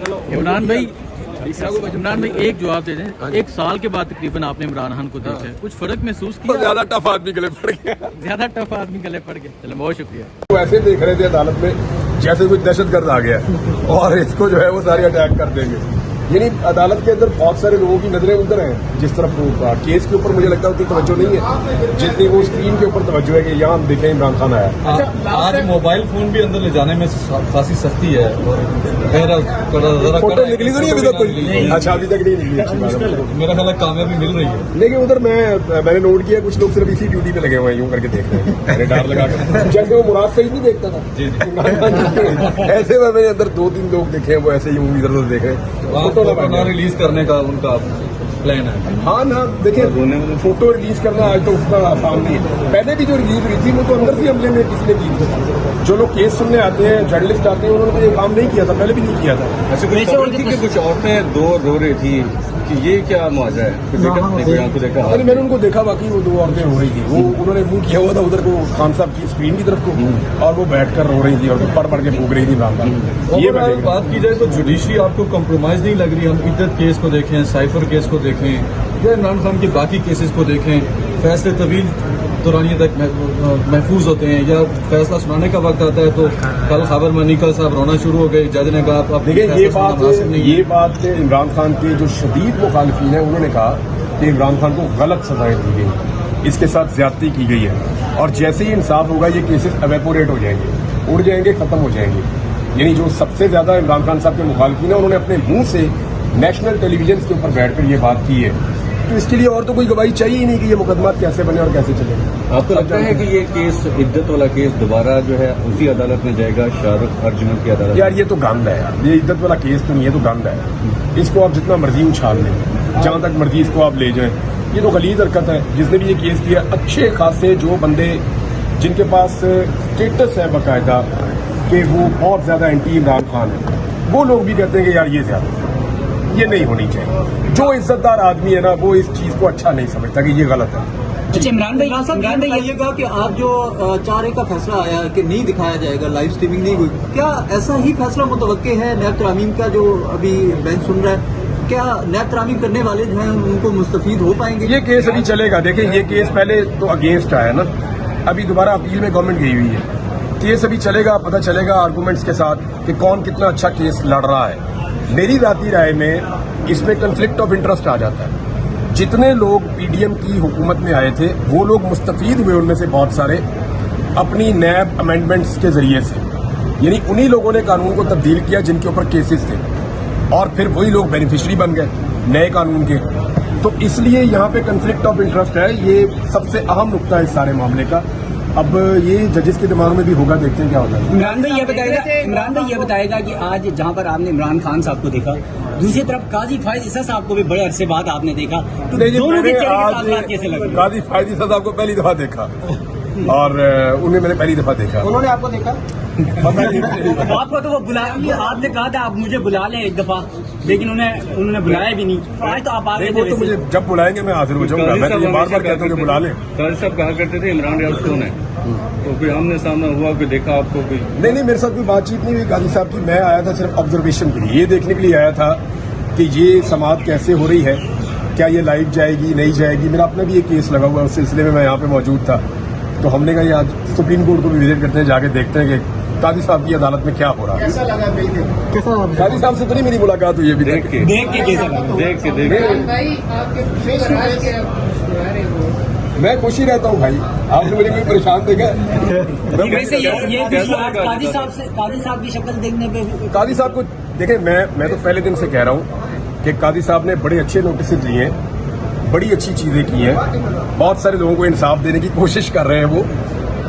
عمران بھائی ایک جواب دے دیں. 1 سال کے بعد تقریباً آپ نے عمران خان کو دیکھا ہے, کچھ فرق محسوس کیا؟ زیادہ ٹف آدمی گلے پڑ گیا. زیادہ ٹف آدمی گلے پڑ گئے. چلو بہت شکریہ. ویسے دیکھ رہے تھے عدالت میں جیسے کوئی دہشت گرد آ گیا اور اس کو جو ہے وہ سارے اٹیک کر دیں گے. یعنی عدالت کے اندر بہت سارے لوگوں کی نظریں ادھر ہیں, جس طرف کیس کے اوپر مجھے لگتا ہے اتنی توجہ نہیں ہے جتنی وہ اسکرین کے اوپر توجہ ہے کہ یہاں ہم دیکھیں عمران خان آیا. آج موبائل فون بھی اندر لے جانے میں خاصی سختی ہے. فوٹو نکلی تو نہیں ابھی تک کوئی؟ اچھا ابھی تک نہیں نکلی. اچھی بات ہے, میرا خیال ہے کامیابی مل رہی ہے. لیکن ادھر میں نے نوٹ کیا کچھ لوگ صرف اسی ڈیوٹی پہ لگے ہوئے ہیں, یوں کر کے دیکھ رہے ہیں, میں نے ڈر لگا کر جیسے وہ مراد صحیح نہیں دیکھتا تھا ایسے میں نے اندر 2-3 لوگ دیکھے ہیں وہ ایسے یوں ادھر ادھر دیکھ رہے ہیں. ریلیز کرنے کا ان کا پلان ہے. ہاں نا دیکھیں, فوٹو ریلیز کرنا آج تو اتنا آسان نہیں ہے. پہلے بھی جو ریلیز ہوئی تھی وہ تو اندر سے عملے میں کسی نے کی تھی. جو لوگ کیس سننے آتے ہیں, جرنلسٹ آتے ہیں, انہوں نے یہ کام نہیں کیا تھا, پہلے بھی نہیں کیا تھا. کچھ عورتیں رو رہی تھی کہ یہ کیا معاوضہ ہے. ارے میں نے ان کو دیکھا, باقی وہ 2 عورتیں رو رہی تھی. وہ انہوں نے منہ کیا ہوا تھا ادھر کو خان صاحب کی اسکرین کی طرف کو, اور وہ بیٹھ کر رو رہی تھی اور پڑھ پڑھ کے پھونک رہی تھی. یہ بات کی جائے تو جوڈیشری آپ کو کمپرومائز نہیں لگ رہی. ہم عدت کیس کو دیکھیں, سائفر کیس کو دیکھیں, یا عمران خان کے باقی کیسز کو دیکھیں, فیصلے طویل دورانیے تک محفوظ ہوتے ہیں, یا فیصلہ سنانے کا وقت آتا ہے تو کل خابر منیکا صاحب رونا شروع ہو گئے. جج نے کہا دیکھیں یہ بات عمران خان کے جو شدید مخالفین ہیں انہوں نے کہا کہ عمران خان کو غلط سزائیں دی گئی, اس کے ساتھ زیادتی کی گئی ہے, اور جیسے ہی انصاف ہوگا یہ کیسز ایویپوریٹ ہو جائیں گے, اڑ جائیں گے, ختم ہو جائیں گے. یعنی جو سب سے زیادہ عمران خان صاحب کے مخالفین ہیں انہوں نے اپنے منہ سے نیشنل ٹیلی ویژن کے اوپر بیٹھ کر یہ بات کی ہے. تو اس کے لیے اور تو کوئی گواہی چاہیے ہی نہیں کہ یہ مقدمات کیسے بنے اور کیسے چلے. آپ کو لگتا ہے کہ یہ کیس عدت والا کیس دوبارہ جو ہے اسی عدالت میں جائے گا, شاہ رخ ارجمن کی عدالت؟ یار یہ تو گند ہے یار, یہ عدت والا کیس تو نہیں ہے, تو گند ہے. اس کو آپ جتنا مرضی اچھال لیں, جہاں تک مرضی اس کو آپ لے جائیں, یہ تو غلیظ حرکت ہے. جس نے بھی یہ کیس کیا, اچھے خاصے جو بندے جن کے پاس اسٹیٹس ہے باقاعدہ کہ وہ بہت زیادہ اینٹی عمران خان ہے, وہ لوگ بھی کہتے ہیں کہ یار یہ زیادہ یہ نہیں ہونی چاہیے. جو عزت دار آدمی ہے نا وہ اس چیز کو اچھا نہیں سمجھتا کہ یہ غلط ہے. اچھا عمران بھائی یہ کہا کہ آپ جو 4A کا فیصلہ آیا کہ نہیں دکھایا جائے گا, لائیو اسٹریمنگ نہیں ہوئی, کیا ایسا ہی فیصلہ متوقع ہے نیب ترامیم کا جو ابھی بینچ سن رہا ہے؟ کیا نیب ترامیم کرنے والے جو ہیں ان کو مستفید ہو پائیں گے؟ یہ کیس ابھی چلے گا. دیکھیں یہ کیس پہلے تو اگینسٹ آیا نا, ابھی دوبارہ اپیل میں گورنمنٹ گئی ہوئی ہے. کیس ابھی چلے گا, پتہ چلے گا آرگومنٹس کے ساتھ کہ کون کتنا اچھا کیس لڑ رہا ہے. میری ذاتی رائے میں اس میں کنفلکٹ آف انٹرسٹ آ جاتا ہے. جتنے لوگ پی ڈی ایم کی حکومت میں آئے تھے وہ لوگ مستفید ہوئے, ان میں سے بہت سارے اپنی نیب امینڈمنٹس کے ذریعے سے. یعنی انہی لوگوں نے قانون کو تبدیل کیا جن کے اوپر کیسز تھے, اور پھر وہی لوگ بینیفیشری بن گئے نئے قانون کے. تو اس لیے یہاں پہ کنفلکٹ آف انٹرسٹ ہے, یہ سب سے اہم نقطہ ہے اس سارے معاملے کا. اب یہ ججز کے دماغ میں بھی ہوگا, دیکھتے ہیں کیا ہوتا ہے. عمران بھائی یہ بتائے گا کہ آج جہاں پر آپ نے عمران خان صاحب کو دیکھا, دوسری طرف قاضی فائز عیسیٰ صاحب کو بھی بڑے عرصے بعد آپ نے دیکھا, تو دونوں کے چہرے کے تاثرات کیسے لگے؟ قاضی فائز عیسیٰ صاحب کو پہلی دفعہ دیکھا اور انہیں میں نے پہلی دفعہ دیکھا. انہوں نے آپ کو دیکھا؟ آپ کو تو وہ بلا, آپ نے کہا تھا آپ مجھے بلا لیں ایک دفعہ, لیکن انہوں نے بلایا بھی نہیں. آج تو آپ وہ تو مجھے جب بلائیں گے میں حاضر ہو جاؤں گا. میں تو یہ بار بار کہتا ہوں کہ بلا لیں. قاضی صاحب کہا کرتے تھے عمران ریاض کون ہے, تو کوئی آمنے سامنا ہوا کہ دیکھا آپ کو کوئی؟ نہیں, میرے ساتھ کوئی بات چیت نہیں ہوئی قاضی صاحب کی. میں آیا تھا صرف آبزرویشن کے لیے, یہ دیکھنے کے لیے آیا تھا کہ یہ سماعت کیسے ہو رہی ہے, کیا یہ لائیو جائے گی نہیں جائے گی. میرا اپنا بھی ایک کیس لگا ہوا ہے, اس سلسلے میں یہاں پہ موجود تھا. تو ہم نے کہا یہ آج سپریم کورٹ کو بھی وزٹ کرتے ہیں, جا کے دیکھتے ہیں کہ قاضی صاحب کی عدالت میں کیا ہو رہا ہے. قاضی صاحب سے تو نہیں میری ملاقات ہوئی ابھی میں خوش ہی رہتا ہوں بھائی, آپ نے مجھے کوئی پریشان دیکھا؟ قاضی صاحب کی شکل دیکھنے پہ قاضی صاحب کو دیکھیں, میں تو پہلے دن سے کہہ رہا ہوں کہ قاضی صاحب نے بڑے اچھے نوٹسز دیے ہیں, بڑی اچھی چیزیں کی ہیں, بہت سارے لوگوں کو انصاف دینے کی کوشش کر رہے ہیں. وہ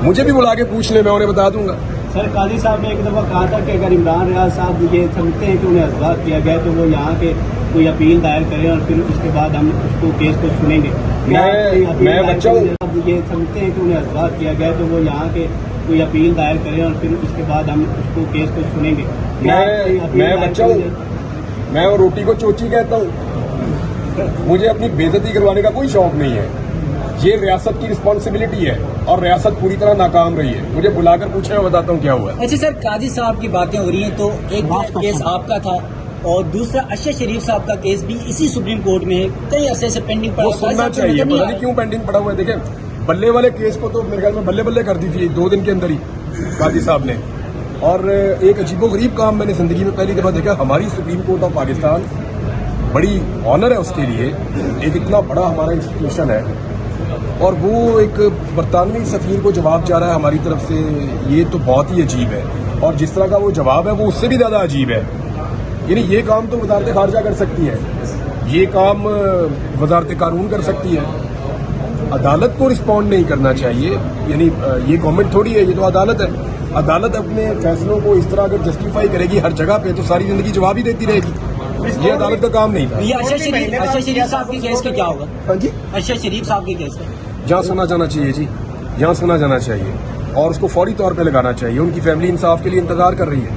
مجھے بھی بلا کے پوچھ لیں, میں انہیں بتا دوں گا. سر قاضی صاحب نے ایک دفعہ کہا تھا کہ اگر عمران ریاض صاحب یہ سمجھتے ہیں کہ انہیں اذیت کیا گیا تو وہ یہاں کے کوئی اپیل دائر کریں اور پھر اس کے بعد ہم اس کو کیس کو سنیں گے. میں بچہ ہوں, یہ سمجھتے ہیں کہ انہیں اذیت کیا گیا تو وہ یہاں کے کوئی اپیل دائر کریں اور پھر اس کے بعد ہم اس کو کیس کو سنیں گے. میں بچہ ہوں, میں روٹی کو چوچی کہتا ہوں. مجھے اپنی بےعزتی کروانے کا کوئی شوق نہیں ہے. یہ ریاست کی رسپانسبلٹی ہے اور ریاست پوری طرح ناکام رہی ہے. مجھے بلا کر پوچھیں, میں بتاتا ہوں کیا ہوا. اچھا سر, قاضی صاحب کی باتیں ہو رہی ہیں تو ایک کیس آپ کا تھا اور دوسرا اشرف شریف صاحب کا کیس بھی اسی سپریم کورٹ میں ہے، کئی عرصے سے پینڈنگ پڑا وہ ہوا ہے۔ سننا صاحب کو چاہیے، نظر نہیں پتہ آ نہیں رہا۔ کیوں پینڈنگ پڑا ہوا ہے. دیکھیں بلے والے کیس کو تو میرے خیال میں بلے بلے کر دی تھی 2 دن کے اندر ہی قاضی صاحب نے. اور ایک عجیب و غریب کام میں نے زندگی میں پہلی دفعہ دیکھا، ہماری سپریم کورٹ آف پاکستان بڑی آنر ہے اس کے لیے، ایک اتنا بڑا ہمارا انسٹیٹیوشن ہے، اور وہ ایک برطانوی سفیر کو جواب جا رہا ہے ہماری طرف سے. یہ تو بہت ہی عجیب ہے، اور جس طرح کا وہ جواب ہے وہ اس سے بھی زیادہ عجیب ہے. یعنی یہ کام تو وزارت خارجہ کر سکتی ہے، یہ کام وزارت قانون کر سکتی ہے، عدالت کو رسپونڈ نہیں کرنا چاہیے. یعنی یہ گورنمنٹ تھوڑی ہے، یہ تو عدالت ہے. عدالت اپنے فیصلوں کو اس طرح اگر جسٹیفائی کرے گی ہر جگہ پہ تو ساری زندگی جواب ہی دیتی رہے گی. یہ عدالت کا کام نہیں تھا. یہ اشرف شریف صاحب کے کیس کا کیا ہوگا؟ ہاں جی، اشرف شریف صاحب کے کیس کا جہاں سنا جانا چاہیے جی، یہاں سنا جانا چاہیے، اور اس کو فوری طور پہ لگانا چاہیے. ان کی فیملی انصاف کے لیے انتظار کر رہی ہے.